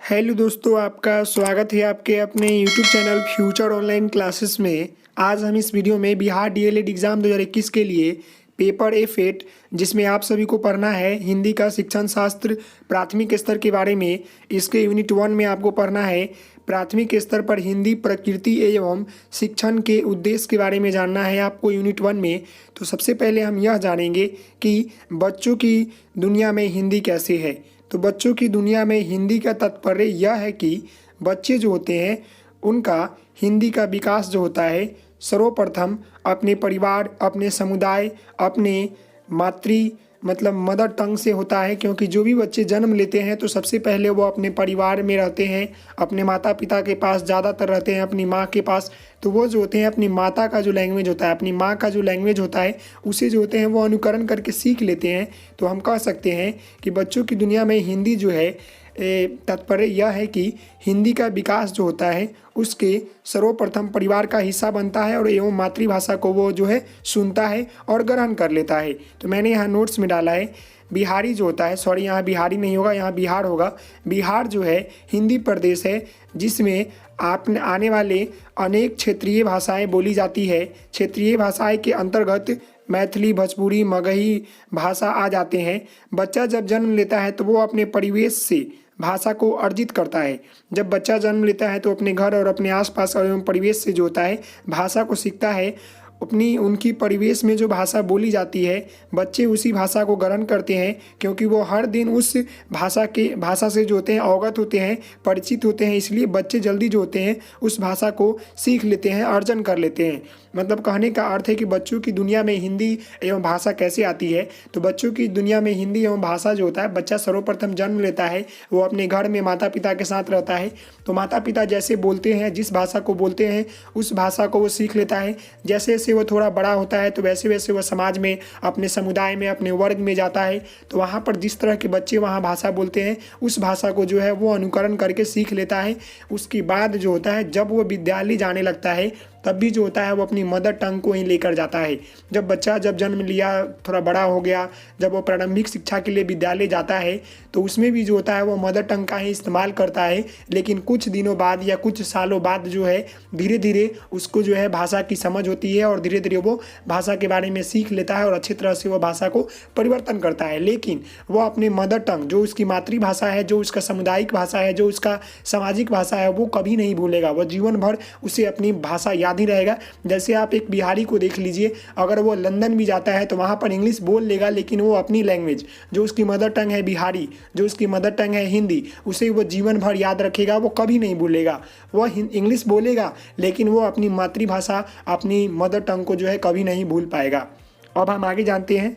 Hello दोस्तों, आपका स्वागत है आपके अपने YouTube channel future online classes में। आज हम इस वीडियो में बिहार डीएलएड एग्ज़ाम 2021 के लिए पेपर A8 जिसमें आप सभी को पढ़ना है हिंदी का शिक्षण शास्त्र प्राथमिक स्तर के बारे में। इसके यूनिट 1 में आपको पढ़ना है प्राथमिक स्तर पर हिंदी प्रकृति एवं शिक्षण के उद्देश्य के बारे में जानना है आपको यूनिट 1 में। तो सबसे पहले हम यह जानेंगे कि बच्चों की दुनिया में हिंदी कैसे है। तो बच्चों की दुनिया में हिंदी का तात्पर्य यह है कि बच्चे जो होते हैं उनका हिंदी का विकास जो होता है सर्वप्रथम अपने परिवार, अपने समुदाय, अपने मदर टंग से होता है। क्योंकि जो भी बच्चे जन्म लेते हैं तो सबसे पहले वो अपने परिवार में रहते हैं, अपने माता पिता के पास ज़्यादातर रहते हैं, अपनी माँ के पास। तो वो जो होते हैं अपनी माता का जो लैंग्वेज होता है, अपनी माँ का जो लैंग्वेज होता है उसे जो होते हैं वो अनुकरण करके सीख लेते हैं। तो हम कह सकते हैं कि बच्चों की दुनिया में हिंदी जो है तात्पर्य यह है कि हिंदी का विकास जो होता है उसके सर्वप्रथम परिवार का हिस्सा बनता है और एवं मातृभाषा को वो जो है सुनता है और ग्रहण कर लेता है। तो मैंने यहाँ नोट्स में डाला है बिहारी जो होता है, सॉरी यहाँ बिहारी नहीं होगा, यहाँ बिहार होगा। बिहार जो है हिंदी प्रदेश है जिसमें आने वाले अनेक क्षेत्रीय भाषाएं बोली जाती है। क्षेत्रीय भाषाएं के अंतर्गत मैथिली, भोजपुरी, मगही भाषा आ जाते हैं। बच्चा जब जन्म लेता है तो वो अपने परिवेश से भाषा को अर्जित करता है। जब बच्चा जन्म लेता है तो अपने घर और अपने आसपास एवं परिवेश से जो होता है भाषा को सीखता है। उनकी परिवेश में जो भाषा बोली जाती है बच्चे उसी भाषा को ग्रहण करते हैं, क्योंकि वो हर दिन उस भाषा से जो होते हैं अवगत होते हैं, परिचित होते हैं। इसलिए बच्चे जल्दी जो होते हैं उस भाषा को सीख लेते हैं, अर्जन कर लेते हैं। मतलब कहने का अर्थ है कि बच्चों की दुनिया में हिंदी एवं भाषा कैसे आती है। तो बच्चों की दुनिया में हिंदी एवं भाषा जो होता है, बच्चा सर्वप्रथम जन्म लेता है, वो अपने घर में माता पिता के साथ रहता है। तो माता पिता जैसे बोलते हैं, जिस भाषा को बोलते हैं उस भाषा को वो सीख लेता है। जैसे जैसे वो थोड़ा बड़ा होता है तो वैसे वैसे वो समाज में, अपने समुदाय में, अपने वर्ग में जाता है। तो वहाँ पर जिस तरह के बच्चे वहाँ भाषा बोलते हैं उस भाषा को जो है वो अनुकरण करके सीख लेता है। उसके बाद जो होता है जब वो विद्यालय जाने लगता है तब भी जो होता है वो अपनी मदर टंग को ही लेकर जाता है। जब बच्चा जन्म लिया, थोड़ा बड़ा हो गया, जब वो प्रारंभिक शिक्षा के लिए विद्यालय जाता है तो उसमें भी जो होता है वो मदर टंग का ही इस्तेमाल करता है। लेकिन कुछ दिनों बाद या कुछ सालों बाद जो है धीरे धीरे उसको जो है भाषा की समझ होती है और धीरे धीरे वो भाषा के बारे में सीख लेता है और अच्छी तरह से वो भाषा को परिवर्तन करता है। लेकिन वो अपनी मदर टंग जो उसकी मातृभाषा है, जो उसका सामुदायिक भाषा है, जो उसका सामाजिक भाषा है, वो कभी नहीं भूलेगा। वो जीवन भर उसे अपनी भाषा याद ही रहेगा। जैसे आप एक बिहारी को देख लीजिए, अगर वो लंदन भी जाता है तो वहाँ पर इंग्लिश बोल लेगा, लेकिन वो अपनी लैंग्वेज जो उसकी मदर टंग है बिहारी, जो उसकी मदर टंग है हिंदी, उसे वो जीवन भर याद रखेगा, वो कभी नहीं भूलेगा। वो इंग्लिश बोलेगा लेकिन वो अपनी मातृभाषा, अपनी मदर टंग को जो है कभी नहीं भूल पाएगा। अब हम आगे जानते हैं।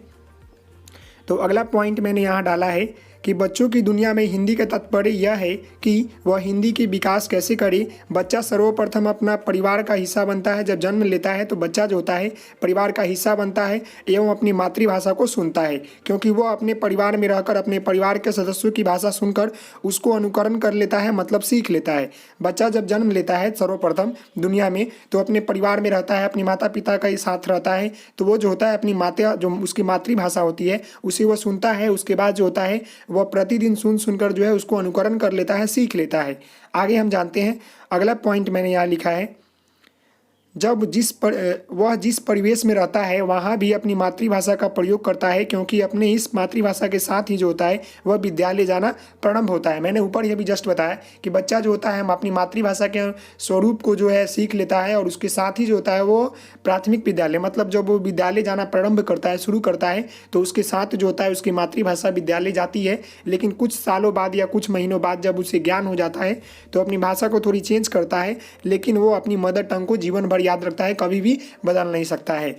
तो अगला पॉइंट मैंने यहाँ डाला है कि बच्चों की दुनिया में हिंदी का तात्पर्य यह है कि वह हिंदी के विकास कैसे करे। बच्चा सर्वप्रथम अपना परिवार का हिस्सा बनता है। जब जन्म लेता है तो बच्चा जो होता है परिवार का हिस्सा बनता है एवं अपनी मातृभाषा को सुनता है, क्योंकि वो अपने परिवार में रहकर अपने परिवार के सदस्यों की भाषा सुनकर उसको अनुकरण कर लेता है, मतलब सीख लेता है। बच्चा जब जन्म लेता है सर्वप्रथम दुनिया में तो अपने परिवार में रहता है, अपनी माता पिता का साथ रहता है। तो वो जो होता है अपनी माता, जो उसकी मातृभाषा होती है, उसे वो सुनता है। उसके बाद जो होता है वह प्रतिदिन सुनकर जो है उसको अनुकरण कर लेता है, सीख लेता है। आगे हम जानते हैं। अगला पॉइंट मैंने यहाँ लिखा है, जब वह जिस परिवेश में रहता है वहाँ भी अपनी मातृभाषा का प्रयोग करता है, क्योंकि अपने इस मातृभाषा के साथ ही जो होता है वह विद्यालय जाना प्रारंभ होता है। मैंने ऊपर यह भी जस्ट बताया कि बच्चा जो होता है हम अपनी मातृभाषा के स्वरूप को जो है सीख लेता है और उसके साथ ही जो होता है वो प्राथमिक विद्यालय, मतलब जब वो विद्यालय जाना प्रारंभ करता है, शुरू करता है, तो उसके साथ जो होता है उसकी मातृभाषा विद्यालय जाती है। लेकिन कुछ सालों बाद या कुछ महीनों बाद जब उसे ज्ञान हो जाता है तो अपनी भाषा को थोड़ी चेंज करता है, लेकिन वो अपनी मदर टंग को जीवन भर याद रखता है, कभी भी बदल नहीं सकता है।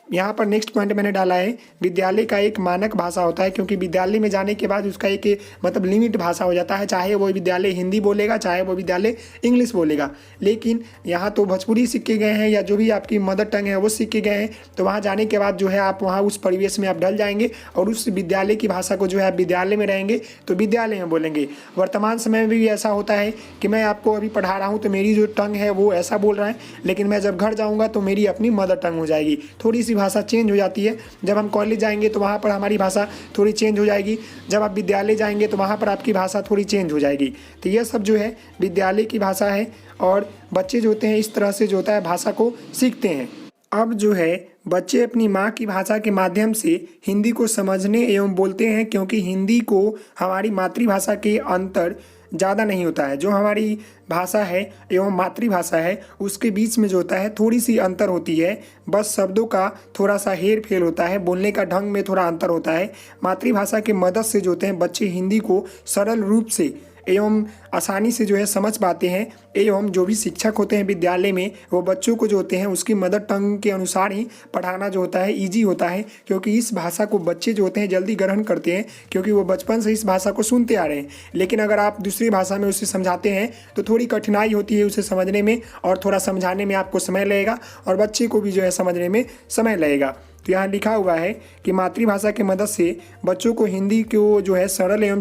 यहाँ पर नेक्स्ट पॉइंट मैंने डाला है, विद्यालय का एक मानक भाषा होता है, क्योंकि विद्यालय में जाने के बाद उसका एक मतलब लिमिट भाषा हो जाता है। चाहे वो विद्यालय हिंदी बोलेगा, चाहे वो विद्यालय इंग्लिश बोलेगा। लेकिन यहाँ तो भोजपुरी सीख के गए हैं या जो भी आपकी मदर टंग है वो सीख के गए हैं, तो वहाँ जाने के बाद जो है आप वहाँ उस परिवेश में आप ढल जाएंगे और उस विद्यालय की भाषा को जो है आप विद्यालय में रहेंगे तो विद्यालय में बोलेंगे। वर्तमान समय में भी ऐसा होता है कि मैं आपको अभी पढ़ा रहा हूँ तो मेरी जो टंग है वो ऐसा बोल रहा है, लेकिन मैं जब घर जाऊँगा तो मेरी अपनी मदर टंग हो जाएगी, थोड़ी सी भाषा चेंज हो जाती है। जब हम कॉलेज जाएंगे तो वहाँ पर हमारी भाषा थोड़ी चेंज हो जाएगी, जब आप विद्यालय जाएंगे तो वहाँ पर आपकी भाषा थोड़ी चेंज हो जाएगी। तो यह सब जो है विद्यालय की भाषा है और बच्चे जो होते हैं इस तरह से जो होता है भाषा को सीखते हैं। अब जो है बच्चे अपनी माँ की भाषा के माध्यम से हिंदी को समझने एवं बोलते हैं, क्योंकि हिंदी को हमारी मातृभाषा के अंतर ज़्यादा नहीं होता है। जो हमारी भाषा है एवं मातृभाषा है उसके बीच में जो होता है थोड़ी सी अंतर होती है, बस शब्दों का थोड़ा सा हेर फेर होता है, बोलने का ढंग में थोड़ा अंतर होता है। मातृभाषा की मदद से जो होते हैं बच्चे हिंदी को सरल रूप से एवं आसानी से जो है समझ पाते हैं, एवं जो भी शिक्षक होते हैं विद्यालय में वो बच्चों को जो होते हैं उसकी मदर टंग के अनुसार ही पढ़ाना जो होता है ईजी होता है, क्योंकि इस भाषा को बच्चे जो होते हैं जल्दी ग्रहण करते हैं, क्योंकि वो बचपन से इस भाषा को सुनते आ रहे हैं। लेकिन अगर आप दूसरी भाषा में उसे समझाते हैं तो थोड़ी कठिनाई होती है उसे समझने में, और थोड़ा समझाने में आपको समय लगेगा और बच्चे को भी जो है समझने में समय लगेगा। तो यहाँ लिखा हुआ है कि मातृभाषा की मदद से बच्चों को हिंदी को जो है सरल एवं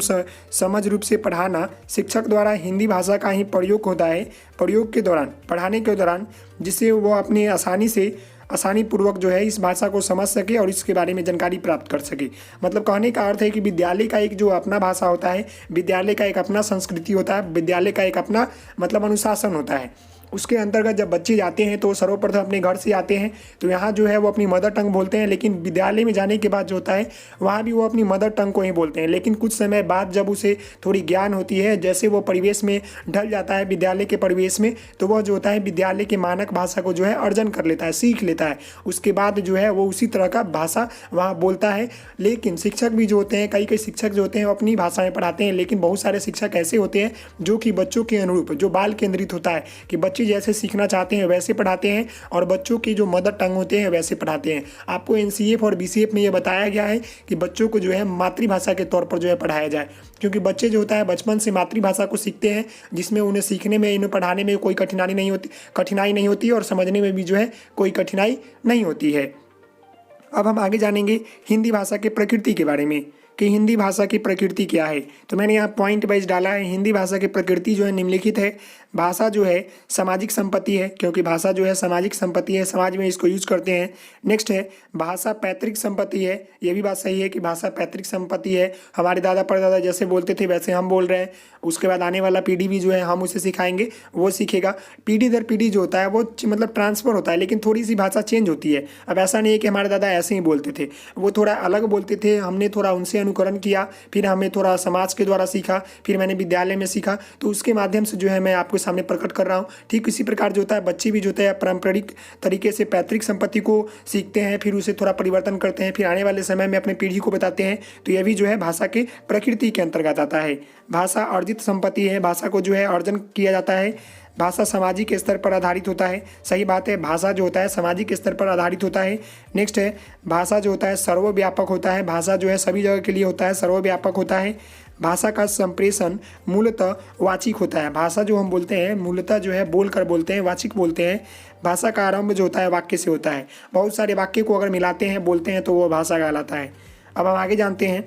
समझ रूप से पढ़ाना शिक्षक द्वारा हिंदी भाषा का ही प्रयोग होता है प्रयोग के दौरान, पढ़ाने के दौरान, जिससे वो अपने आसानी पूर्वक जो है इस भाषा को समझ सके और इसके बारे में जानकारी प्राप्त कर सके। मतलब कहने का अर्थ है कि विद्यालय का एक जो अपना भाषा होता है, विद्यालय का एक अपना संस्कृति होता है, विद्यालय का एक अपना मतलब अनुशासन होता है। उसके अंतर्गत जब बच्चे जाते हैं तो सर्वप्रथम अपने घर से आते हैं तो यहाँ जो है वो अपनी मदर टंग बोलते हैं, लेकिन विद्यालय में जाने के बाद जो होता है वहाँ भी वो अपनी मदर टंग को ही बोलते हैं। लेकिन कुछ समय बाद जब उसे थोड़ी ज्ञान होती है, जैसे वो परिवेश में ढल जाता है विद्यालय के परिवेश में, तो वह जो होता है विद्यालय के मानक भाषा को जो है अर्जन कर लेता है, सीख लेता है। उसके बाद जो है वो उसी तरह का भाषा वहाँ बोलता है। लेकिन शिक्षक भी जो होते हैं, कई शिक्षक जो होते हैं अपनी भाषा में पढ़ाते हैं, लेकिन बहुत सारे शिक्षक ऐसे होते हैं जो कि बच्चों के अनुरूप, जो बाल केंद्रित होता है कि बच्चे जैसे सीखना चाहते हैं वैसे पढ़ाते हैं, और बच्चों की जो मदर टंग होते हैं वैसे पढ़ाते हैं। आपको एनसीएफ और बीसीएफ में ये बताया गया है कि बच्चों को जो है मातृभाषा के तौर पर जो है पढ़ाया जाए, क्योंकि बच्चे जो होता है बचपन से मातृभाषा को सीखते हैं, जिसमें उन्हें सीखने में, इन्हें पढ़ाने में कोई कठिनाई नहीं होती और समझने में भी जो है कोई कठिनाई नहीं होती है। अब हम आगे जानेंगे हिंदी भाषा के प्रकृति के बारे में कि हिंदी भाषा की प्रकृति क्या है। तो मैंने यहाँ पॉइंट वाइज डाला है। हिंदी भाषा की प्रकृति जो है निम्नलिखित है। भाषा जो है सामाजिक संपत्ति है, क्योंकि भाषा जो है सामाजिक संपत्ति है, समाज में इसको यूज करते हैं। नेक्स्ट है भाषा पैतृक संपत्ति है। ये भी बात सही है कि भाषा पैतृक संपत्ति है। हमारे दादा परदादा जैसे बोलते थे वैसे हम बोल रहे हैं, उसके बाद आने वाला पीढ़ी भी जो है हम उसे सिखाएंगे, वो सीखेगा। पीढ़ी दर पीढ़ी जो होता है वो मतलब ट्रांसफर होता है, लेकिन थोड़ी सी भाषा चेंज होती है। अब ऐसा नहीं है कि हमारे दादा ऐसे ही बोलते थे, वो थोड़ा अलग बोलते थे, हमने थोड़ा उनसे अनुकरण किया, फिर हमें थोड़ा समाज के द्वारा सीखा, फिर मैंने विद्यालय में सीखा, तो उसके माध्यम से जो है मैं आपके सामने प्रकट कर रहा हूँ। ठीक इसी प्रकार जो होता है बच्चे भी जो होता है पारंपरिक तरीके से पैतृक संपत्ति को सीखते हैं, फिर उसे थोड़ा परिवर्तन करते हैं, फिर आने वाले समय में अपने पीढ़ी को बताते हैं। तो यह भी जो है भाषा के प्रकृति के अंतर्गत आता है। भाषा अर्जित संपत्ति है, भाषा को जो है अर्जन किया जाता है। भाषा सामाजिक स्तर पर आधारित होता है। सही बात है, भाषा जो होता है सामाजिक स्तर पर आधारित होता है। नेक्स्ट है भाषा जो होता है सर्वव्यापक होता है। भाषा जो है सभी जगह के लिए होता है, सर्वव्यापक होता है। भाषा का संप्रेषण मूलतः वाचिक होता है। भाषा जो हम बोलते हैं मूलतः जो है बोल कर बोलते हैं, वाचिक बोलते हैं। भाषा का आरंभ जो होता है वाक्य से होता है। बहुत सारे वाक्य को अगर मिलाते हैं बोलते हैं तो वो भाषा कहलाता है। अब हम आगे जानते हैं,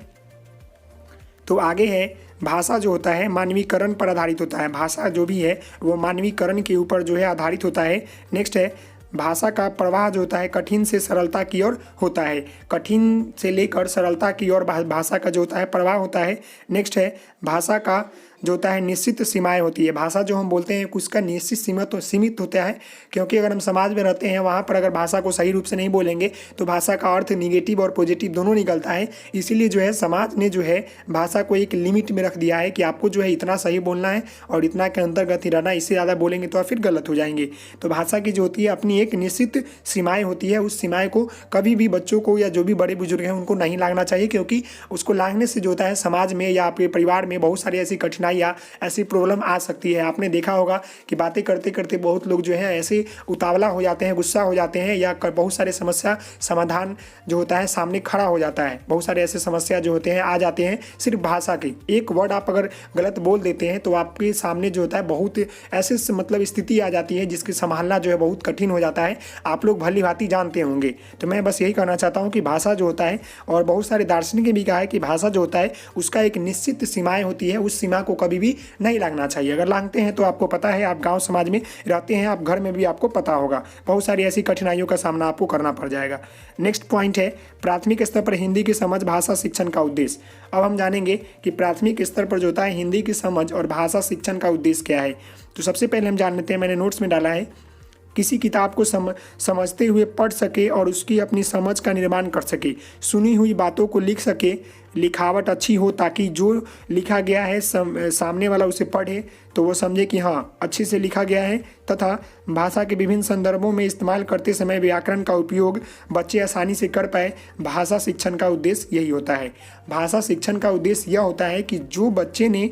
तो आगे है भाषा जो होता है मानवीकरण पर आधारित होता है। भाषा जो भी है वो मानवीकरण के ऊपर जो है आधारित होता है। नेक्स्ट है भाषा का प्रवाह जो होता है कठिन से सरलता की ओर होता है। कठिन से लेकर सरलता की ओर भाषा का जो होता है प्रवाह होता है। नेक्स्ट है भाषा का जो होता है निश्चित सीमाएं होती है। भाषा जो हम बोलते हैं उसका निश्चित सीमित होता है, क्योंकि अगर हम समाज में रहते हैं वहाँ पर अगर भाषा को सही रूप से नहीं बोलेंगे तो भाषा का अर्थ निगेटिव और पॉजिटिव दोनों निकलता है। इसीलिए जो है समाज ने जो है भाषा को एक लिमिट में रख दिया है कि आपको जो है इतना सही बोलना है और इतना के अंतर्गत ही रहना, इससे ज़्यादा बोलेंगे तो आप फिर गलत हो जाएंगे। तो भाषा की जो होती है अपनी एक निश्चित सीमाएँ होती है, उस सीमाएँ को कभी भी बच्चों को या जो भी बड़े बुजुर्ग हैं उनको नहीं लागना चाहिए, क्योंकि उसको लागने से जो होता है समाज में या आपके परिवार में बहुत सारी ऐसी कठिनाई या ऐसी प्रॉब्लम आ सकती है। आपने देखा होगा कि बातें करते करते बहुत लोग जो है ऐसे उतावला हो जाते हैं, गुस्सा हो जाते हैं, या बहुत सारे समस्या समाधान जो होता है सामने खड़ा हो जाता है। बहुत सारे ऐसे समस्या जो होते हैं आ जाते हैं सिर्फ भाषा के एक वर्ड आप अगर गलत बोल देते हैं तो आपके सामने जो होता है बहुत ऐसे मतलब स्थिति आ जाती है जिसकी संभालना जो है बहुत कठिन हो जाता है। आप लोग भली भांति जानते होंगे। तो मैं बस यही कहना चाहता हूँ कि भाषा जो होता है, और बहुत सारे दार्शनिक ने भी कहा है कि भाषा जो होता है उसका एक निश्चित सीमाएँ होती है, उस सीमा को कभी भी नहीं लांघना चाहिए। अगर लांघते हैं तो आपको पता है, आप गाँव समाज में रहते हैं, आप घर में भी आपको पता होगा, बहुत सारी ऐसी कठिनाइयों का सामना आपको करना पड़ जाएगा। नेक्स्ट पॉइंट है प्राथमिक स्तर पर हिंदी की समझ भाषा शिक्षण का उद्देश्य। अब हम जानेंगे कि प्राथमिक स्तर पर जो होता है हिंदी की समझ और भाषा शिक्षण का उद्देश्य क्या है। तो सबसे पहले हम जान लेते हैं, मैंने नोट्स में डाला है, किसी किताब को समझते हुए पढ़ सके और उसकी अपनी समझ का निर्माण कर सके, सुनी हुई बातों को लिख सके, लिखावट अच्छी हो ताकि जो लिखा गया है सामने वाला उसे पढ़े तो वो समझे कि हाँ अच्छे से लिखा गया है, तथा भाषा के विभिन्न संदर्भों में इस्तेमाल करते समय व्याकरण का उपयोग बच्चे आसानी से कर पाए। भाषा शिक्षण का उद्देश्य यही होता है। भाषा शिक्षण का उद्देश्य यह होता है कि जो बच्चे ने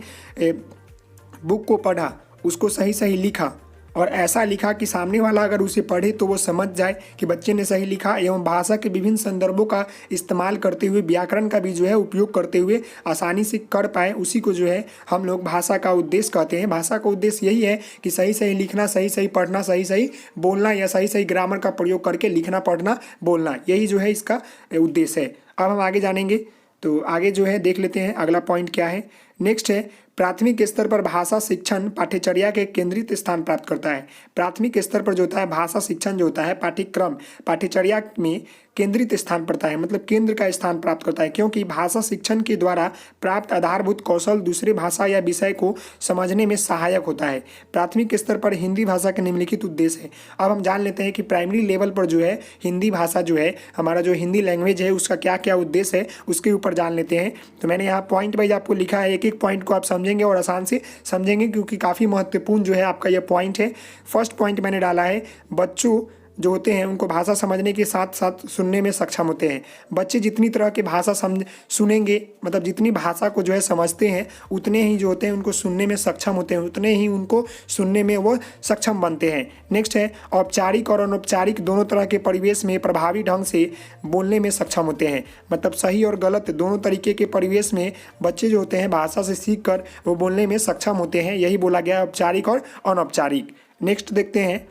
बुक को पढ़ा, उसको सही सही लिखा और ऐसा लिखा कि सामने वाला अगर उसे पढ़े तो वो समझ जाए कि बच्चे ने सही लिखा, एवं भाषा के विभिन्न संदर्भों का इस्तेमाल करते हुए व्याकरण का भी जो है उपयोग करते हुए आसानी से कर पाए, उसी को जो है हम लोग भाषा का उद्देश्य कहते हैं। भाषा का उद्देश्य यही है कि सही सही लिखना, सही सही पढ़ना, सही सही बोलना या सही सही ग्रामर का प्रयोग करके लिखना, पढ़ना, बोलना, यही जो है इसका उद्देश्य है। अब हम आगे जानेंगे, तो आगे जो है देख लेते हैं अगला पॉइंट क्या है। नेक्स्ट है प्राथमिक स्तर पर भाषा शिक्षण पाठ्यचर्या के केंद्रित स्थान प्राप्त करता है। प्राथमिक स्तर पर जो होता है भाषा शिक्षण जो होता है पाठ्यक्रम पाठ्यचर्या में केंद्रित स्थान पड़ता है, मतलब केंद्र का स्थान प्राप्त करता है, क्योंकि भाषा शिक्षण के द्वारा प्राप्त आधारभूत कौशल दूसरे भाषा या विषय को समझने में सहायक होता है। प्राथमिक स्तर पर हिंदी भाषा के निम्नलिखित उद्देश्य है। अब हम जान लेते हैं कि प्राइमरी लेवल पर जो है हिंदी भाषा जो है, हमारा जो हिंदी लैंग्वेज है, उसका क्या क्या उद्देश्य है उसके ऊपर जान लेते हैं। तो मैंने यहाँ पॉइंट वाइज आपको लिखा है, एक एक पॉइंट को आप समझेंगे और आसान से समझेंगे, क्योंकि काफ़ी महत्वपूर्ण जो है आपका यह पॉइंट है। फर्स्ट पॉइंट मैंने डाला है, बच्चों जो होते हैं उनको भाषा समझने के साथ साथ सुनने में सक्षम होते हैं। बच्चे जितनी तरह की भाषा सुनेंगे, मतलब जितनी भाषा को जो है समझते हैं, उतने ही जो होते हैं उनको सुनने में सक्षम होते हैं, उतने ही उनको सुनने में वो सक्षम बनते हैं। नेक्स्ट है औपचारिक और अनौपचारिक दोनों तरह के परिवेश में प्रभावी ढंग से बोलने में सक्षम होते हैं। मतलब सही और गलत दोनों तरीके के परिवेश में बच्चे जो होते हैं भाषा से सीख कर वो बोलने में सक्षम होते हैं, यही बोला गया है औपचारिक और अनौपचारिक। नेक्स्ट देखते हैं,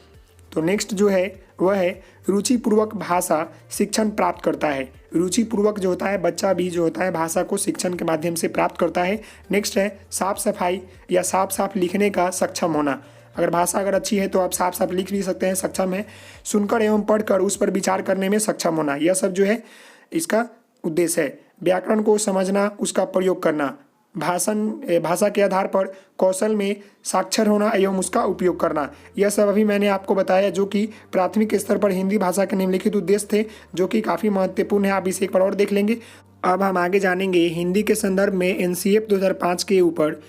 तो नेक्स्ट जो है वह है रुचिपूर्वक भाषा शिक्षण प्राप्त करता है। रुचिपूर्वक जो होता है बच्चा भी जो होता है भाषा को शिक्षण के माध्यम से प्राप्त करता है। नेक्स्ट है साफ सफाई या साफ साफ लिखने का सक्षम होना। अगर भाषा अगर अच्छी है तो आप साफ साफ लिख भी सकते हैं, सक्षम है। सुनकर एवं पढ़कर उस पर विचार करने में सक्षम होना, यह सब जो है इसका उद्देश्य है। व्याकरण को समझना, उसका प्रयोग करना, भाषा के आधार पर कौशल में साक्षर होना एवं उसका उपयोग करना, यह सब अभी मैंने आपको बताया जो कि प्राथमिक स्तर पर हिंदी भाषा के निम्नलिखित उद्देश्य थे, जो कि काफ़ी महत्वपूर्ण है। आप इसे एक बार और देख लेंगे। अब हम आगे जानेंगे हिंदी के संदर्भ में एनसीएफ 2005 के ऊपर।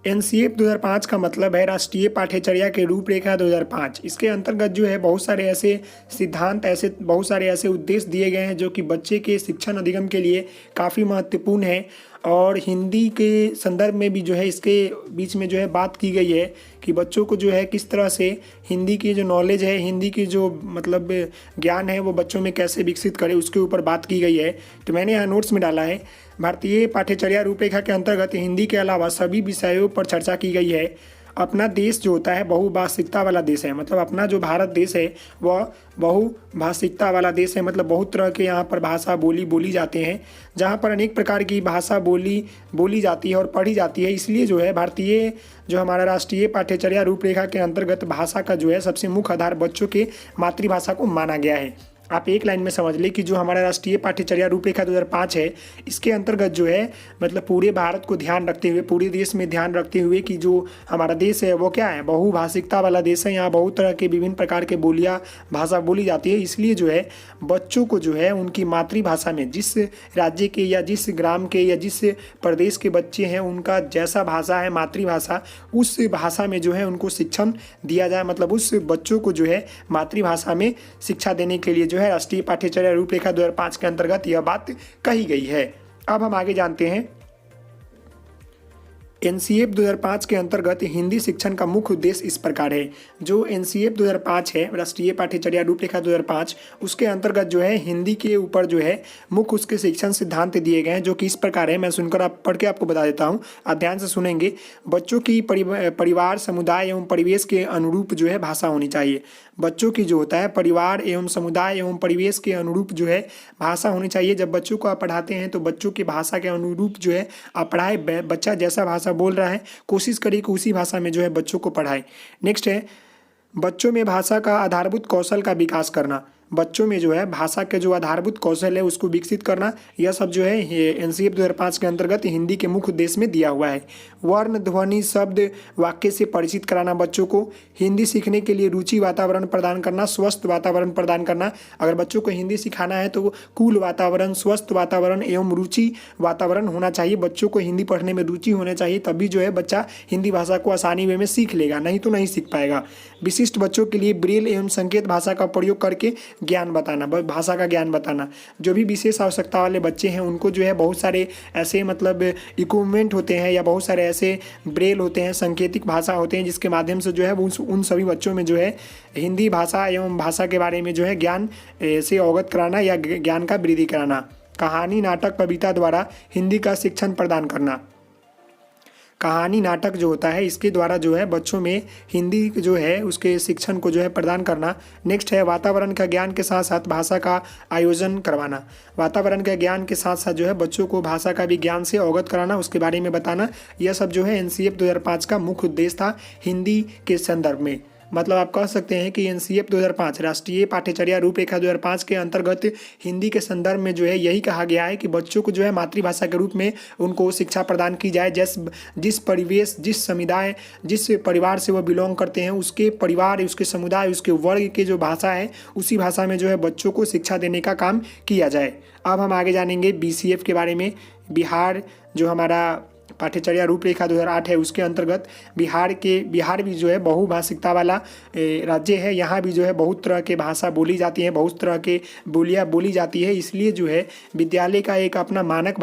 एनसीएफ 2005 का मतलब है राष्ट्रीय पाठ्यचर्या के रूपरेखा 2005। इसके अंतर्गत जो है बहुत सारे ऐसे सिद्धांत, ऐसे बहुत सारे ऐसे उद्देश्य दिए गए हैं जो कि बच्चे के शिक्षण अधिगम के लिए काफ़ी महत्वपूर्ण है। और हिंदी के संदर्भ में भी जो है इसके बीच में जो है बात की गई है कि बच्चों को जो है किस तरह से हिंदी की जो नॉलेज है, हिंदी की जो मतलब ज्ञान है वो बच्चों में कैसे विकसित करे, उसके ऊपर बात की गई है। तो मैंने यहाँ नोट्स में डाला है, भारतीय पाठ्यचर्या रूपरेखा के अंतर्गत हिंदी के अलावा सभी विषयों पर चर्चा की गई है। अपना देश जो होता है बहुभाषिकता वाला देश है, मतलब अपना जो भारत देश है वह बहुभाषिकता वाला देश है, मतलब बहुत तरह के यहाँ पर भाषा बोली जाते हैं, जहाँ पर अनेक प्रकार की भाषा बोली जाती है और पढ़ी जाती है। इसलिए जो है भारतीय जो हमारा राष्ट्रीय पाठ्यचर्या रूपरेखा के अंतर्गत भाषा का जो है सबसे मुख्य आधार बच्चों के मातृभाषा को माना गया है। आप एक लाइन में समझ लें कि जो हमारा राष्ट्रीय पाठ्यचर्या रूपरेखा 2005 है, इसके अंतर्गत जो है मतलब पूरे भारत को ध्यान रखते हुए, पूरे देश में ध्यान रखते हुए कि जो हमारा देश है वो क्या है, बहुभाषिकता वाला देश है। यहाँ बहुत तरह के विभिन्न प्रकार के भाषा बोली जाती है। इसलिए जो है बच्चों को जो है उनकी मातृभाषा में, जिस राज्य के या जिस ग्राम के या जिस प्रदेश के बच्चे हैं, उनका जैसा भाषा है मातृभाषा, उस भाषा में जो है उनको शिक्षण दिया जाए। मतलब उस बच्चों को जो है मातृभाषा में शिक्षा देने के लिए जो है राष्ट्रीय पाठ्यचर्या रूपरेखा 2005 के अंतर्गत यह बात कही गई है। अब हम आगे जानते हैं एनसीएफ 2005 के अंतर्गत हिंदी शिक्षण का मुख्य उद्देश्य इस प्रकार है। जो एनसीएफ 2005 है, राष्ट्रीय पाठ्यचर्या रूपरेखा 2005, उसके अंतर्गत जो है हिंदी के ऊपर जो है मुख्य उसके शिक्षण सिद्धांत दिए गए हैं, जो कि इस प्रकार है। मैं सुनकर आप पढ़ के आपको बता देता हूँ, आप ध्यान से सुनेंगे। बच्चों की परिवार, समुदाय एवं परिवेश के अनुरूप जो है भाषा होनी चाहिए। बच्चों की जो होता है परिवार एवं समुदाय एवं परिवेश के अनुरूप जो है भाषा होनी चाहिए। जब बच्चों को आप पढ़ाते हैं तो बच्चों की भाषा के अनुरूप जो है आप पढ़ाए। बच्चा जैसा भाषा बोल रहा है, कोशिश करिए कि उसी भाषा में जो है बच्चों को पढ़ाएं। नेक्स्ट है बच्चों में भाषा का आधारभूत कौशल का विकास करना। बच्चों में जो है भाषा के जो आधारभूत कौशल है उसको विकसित करना, यह सब जो है ये एनसीईएफ 2005 के अंतर्गत हिंदी के मुख्य उद्देश्य में दिया हुआ है। वर्ण, ध्वनि, शब्द, वाक्य से परिचित कराना बच्चों को, हिंदी सीखने के लिए रुचि वातावरण प्रदान करना, स्वस्थ वातावरण प्रदान करना। अगर बच्चों को हिंदी सिखाना है तो कूल वातावरण, स्वस्थ वातावरण एवं रुचि वातावरण होना चाहिए। बच्चों को हिंदी पढ़ने में रुचि होनी चाहिए, तभी जो है बच्चा हिंदी भाषा को आसानी वे में सीख लेगा, नहीं तो नहीं सीख पाएगा। विशिष्ट बच्चों के लिए ब्रेल एवं संकेत भाषा का प्रयोग करके ज्ञान बताना, भाषा का ज्ञान बताना। जो भी विशेष आवश्यकता वाले बच्चे हैं उनको जो है बहुत सारे ऐसे मतलब इक्विपमेंट होते हैं या बहुत सारे ऐसे ब्रेल होते हैं, सांकेतिक भाषा होते हैं, जिसके माध्यम से जो है उन सभी बच्चों में जो है हिंदी भाषा एवं भाषा के बारे में जो है ज्ञान से अवगत कराना या ज्ञान का वृद्धि कराना। कहानी, नाटक, कविता द्वारा हिंदी का शिक्षण प्रदान करना। कहानी, नाटक जो होता है इसके द्वारा जो है बच्चों में हिंदी जो है उसके शिक्षण को जो है प्रदान करना। नेक्स्ट है वातावरण का ज्ञान के साथ साथ भाषा का आयोजन करवाना। वातावरण के ज्ञान के साथ साथ जो है बच्चों को भाषा का भी ज्ञान से अवगत कराना, उसके बारे में बताना। यह सब जो है एनसीईएफ 2005 का मुख्य उद्देश्य था हिंदी के संदर्भ में। मतलब आप कह सकते हैं कि एनसीईएफ 2005 राष्ट्रीय पाठ्यचर्या रूपरेखा 2005 के अंतर्गत हिंदी के संदर्भ में जो है यही कहा गया है कि बच्चों को जो है मातृभाषा के रूप में उनको शिक्षा प्रदान की जाए। जिस परिवेश, जिस समुदाय, जिस परिवार से वह बिलोंग करते हैं उसके परिवार, उसके समुदाय, उसके वर्ग के जो भाषा है उसी भाषा में जो है बच्चों को शिक्षा देने का काम किया जाए। अब हम आगे जानेंगे बीसीएफ के बारे में। बिहार जो हमारा पाठ्यचर्या रूपरेखा 2008 है उसके अंतर्गत बिहार भी जो है बहुभाषिकता वाला राज्य है। यहाँ भी जो है बहुत तरह के भाषा बोली जाती हैं, बहुत तरह के बोलियाँ बोली जाती है। इसलिए जो है विद्यालय का एक अपना मानक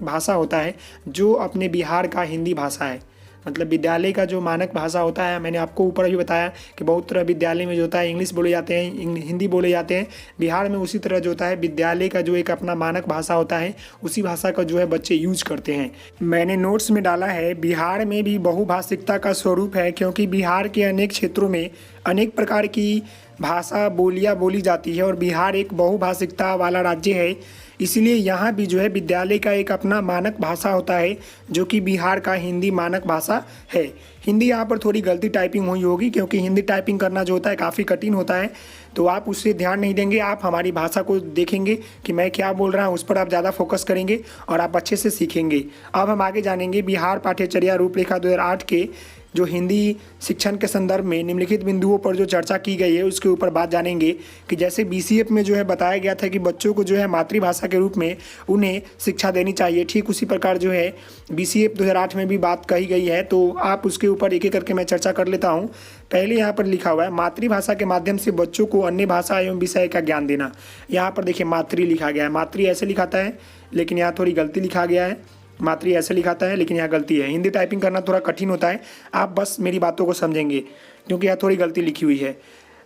भाषा होता है जो अपने बिहार का हिंदी भाषा है। मतलब विद्यालय का जो मानक भाषा होता है, मैंने आपको ऊपर भी बताया कि बहुत तरह विद्यालय में जो होता है इंग्लिश बोले जाते हैं, हिंदी बोले जाते हैं। बिहार में उसी तरह जो होता है विद्यालय का जो एक अपना मानक भाषा होता है उसी भाषा का जो है बच्चे यूज करते हैं। मैंने नोट्स में डाला है बिहार में भी बहुभाषिकता का स्वरूप है, क्योंकि बिहार के अनेक क्षेत्रों में अनेक प्रकार की भाषा बोलियाँ बोली जाती है और बिहार एक बहुभाषिकता वाला राज्य है। इसलिए यहाँ भी जो है विद्यालय का एक अपना मानक भाषा होता है जो कि बिहार का हिंदी मानक भाषा है। हिंदी यहाँ पर थोड़ी गलती टाइपिंग हुई होगी, क्योंकि हिंदी टाइपिंग करना जो होता है काफ़ी कठिन होता है, तो आप उससे ध्यान नहीं देंगे। आप हमारी भाषा को देखेंगे कि मैं क्या बोल रहा हूँ, उस पर आप ज़्यादा फोकस करेंगे और आप अच्छे से सीखेंगे। अब हम आगे जानेंगे बिहार पाठ्यचर्या रूपरेखा 2008 के जो हिंदी शिक्षण के संदर्भ में निम्नलिखित बिंदुओं पर जो चर्चा की गई है उसके ऊपर बात जानेंगे। कि जैसे बीसीएफ में जो है बताया गया था कि बच्चों को जो है मातृभाषा के रूप में उन्हें शिक्षा देनी चाहिए, ठीक उसी प्रकार जो है बीसीएफ 2008 में भी बात कही गई है। तो आप उसके ऊपर एक एक करके मैं चर्चा कर लेता हूँ। पहले यहाँ पर लिखा हुआ है मातृभाषा के माध्यम से बच्चों को अन्य भाषा एवं विषय का ज्ञान देना। यहाँ पर देखिए मातृ लिखा गया है, मातृ ऐसे लिखाता है लेकिन यहाँ थोड़ी गलती लिखा गया है। मातृ ऐसे लिखाता है लेकिन यहाँ गलती है। हिंदी टाइपिंग करना थोड़ा कठिन होता है, आप बस मेरी बातों को समझेंगे क्योंकि यहाँ थोड़ी गलती लिखी हुई है।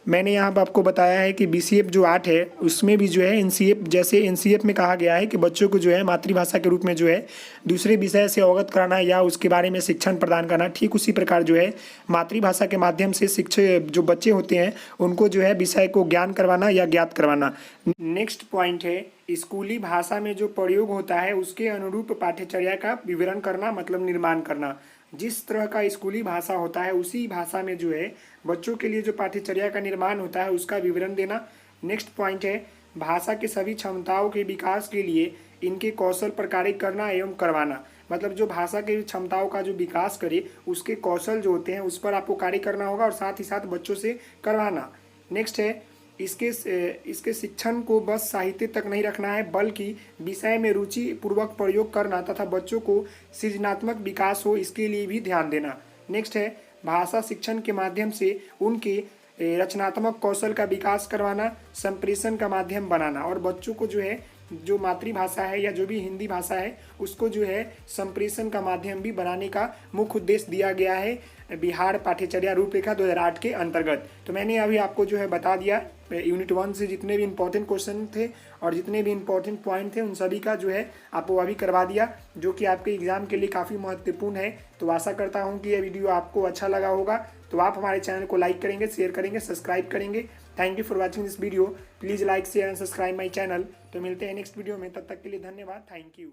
मैंने यहाँ पर आपको बताया है कि बीसीएफ जो 8 है उसमें भी जो है एनसीईएफ में कहा गया है कि बच्चों को जो है मातृभाषा के रूप में जो है दूसरे विषय से अवगत कराना या उसके बारे में शिक्षण प्रदान करना। ठीक उसी प्रकार जो है मातृभाषा के माध्यम से शिक्षक जो बच्चे होते हैं उनको जो है विषय को ज्ञान करवाना या ज्ञात करवाना। नेक्स्ट पॉइंट है स्कूली भाषा में जो प्रयोग होता है उसके अनुरूप पाठ्यचर्या का विवरण करना, मतलब निर्माण करना। जिस तरह का स्कूली भाषा होता है उसी भाषा में जो है बच्चों के लिए जो पाठ्यचर्या का निर्माण होता है उसका विवरण देना। नेक्स्ट पॉइंट है भाषा के सभी क्षमताओं के विकास के लिए इनके कौशल प्रकारित करना एवं करवाना। मतलब जो भाषा की क्षमताओं का जो विकास करे उसके कौशल जो होते हैं उस पर आपको कार्य करना होगा और साथ ही साथ बच्चों से करवाना। नेक्स्ट है इसके शिक्षण को बस साहित्य तक नहीं रखना है, बल्कि विषय में रुचि पूर्वक प्रयोग करना तथा बच्चों को सृजनात्मक विकास हो इसके लिए भी ध्यान देना। नेक्स्ट है भाषा शिक्षण के माध्यम से उनके रचनात्मक कौशल का विकास करवाना, संप्रेषण का माध्यम बनाना और बच्चों को जो है जो मातृभाषा है या जो भी हिंदी भाषा है उसको जो है संप्रेषण का माध्यम भी बनाने का मुख्य उद्देश्य दिया गया है बिहार पाठ्यचर्या रूपरेखा 2008 के अंतर्गत। तो मैंने अभी आपको जो है बता दिया यूनिट 1 से जितने भी इंपॉर्टेंट क्वेश्चन थे और जितने भी इंपॉर्टेंट पॉइंट थे उन सभी का जो है आपको अभी करवा दिया, जो कि आपके एग्जाम के लिए काफ़ी महत्वपूर्ण है। तो आशा करता हूँ कि यह वीडियो आपको अच्छा लगा होगा। तो आप हमारे चैनल को लाइक करेंगे, शेयर करेंगे, सब्सक्राइब करेंगे। Thank you for watching this video. Please like share and subscribe my channel. तो मिलते हैं नेक्स्ट वीडियो में, तब तक के लिए धन्यवाद। Thank you.